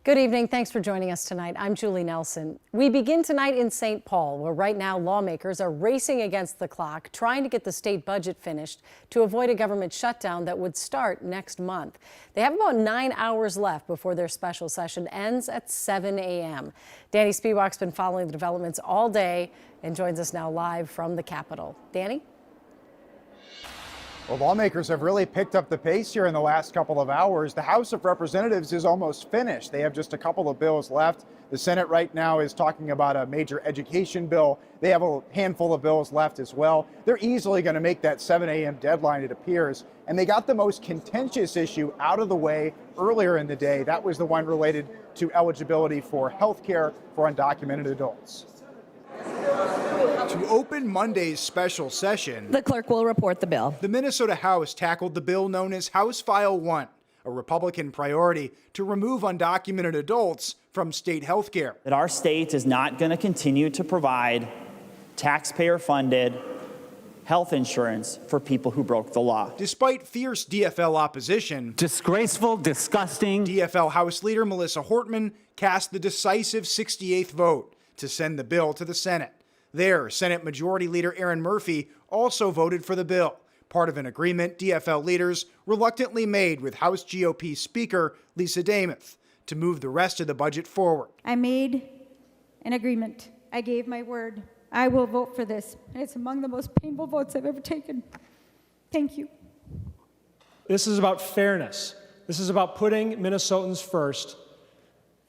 Good evening. Thanks for joining us tonight. I'm Julie Nelson. We begin tonight in St. Paul, where right now lawmakers are racing against the clock, trying to get the state budget finished to avoid a government shutdown that would start next month. They have about 9 hours left before their special session ends at 7 a.m. Danny Spiewak's been following the developments all day and joins us now live from the Capitol. Danny? Well, lawmakers have really picked up the pace here in the last couple of hours. The House of Representatives is almost finished. They have just a couple of bills left. The Senate right now is talking about a major education bill. They have a handful of bills left as well. They're easily going to make that 7 a.m. deadline, it appears. And they got the most contentious issue out of the way earlier in the day. That was the one related to eligibility for health care for undocumented adults. To open Monday's special session, the clerk will report the bill. The Minnesota House tackled the bill known as House File 1, a Republican priority to remove undocumented adults from state health care. That our state is not going to continue to provide taxpayer-funded health insurance for people who broke the law. Despite fierce DFL opposition, disgraceful, disgusting, DFL House Leader Melissa Hortman cast the decisive 68th vote to send the bill to the Senate. There, Senate Majority Leader Erin Murphy also voted for the bill, part of an agreement DFL leaders reluctantly made with House GOP Speaker Lisa Demuth to move the rest of the budget forward. I made an agreement. I gave my word. I will vote for this. And it's among the most painful votes I've ever taken. Thank you. This is about fairness. This is about putting Minnesotans first,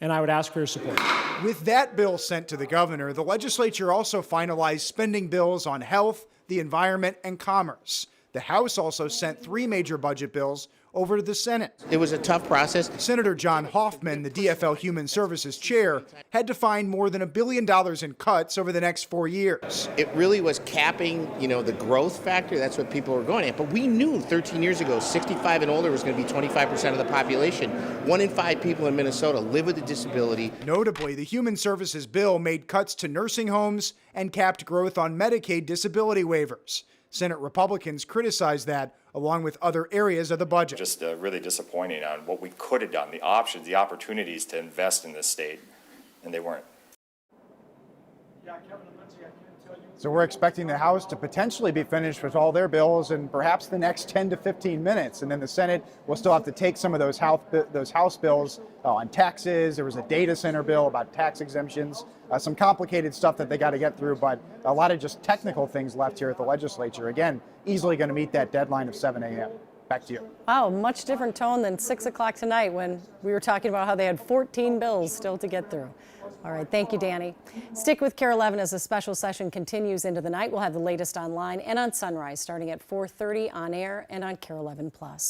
and I would ask for your support. With that bill sent to the governor, the legislature also finalized spending bills on health, the environment, and commerce. The House also sent 3 major budget bills over to the Senate. It was a tough process. Senator John Hoffman, the DFL Human Services chair, had to find more than $1 billion in cuts over the next 4 years. It really was capping, the growth factor. That's what people were going at. But we knew 13 years ago, 65 and older was going to be 25% of the population. 1 in 5 people in Minnesota live with a disability. Notably, the Human Services bill made cuts to nursing homes and capped growth on Medicaid disability waivers. Senate Republicans criticized that, along with other areas of the budget. Just really disappointing on what we could have done, the options, the opportunities to invest in this state, and they weren't. So we're expecting the House to potentially be finished with all their bills in perhaps the next 10 to 15 minutes. And then the Senate will still have to take some of those House bills on taxes. There was a data center bill about tax exemptions, some complicated stuff that they got to get through, but a lot of just technical things left here at the legislature. Again, easily going to meet that deadline of 7 a.m. Back to you. Wow, much different tone than 6 o'clock tonight when we were talking about how they had 14 bills still to get through. All right, thank you, Danny. Stick with KARE 11 as the special session continues into the night. We'll have the latest online and on Sunrise starting at 4:30 on air and on KARE 11 Plus.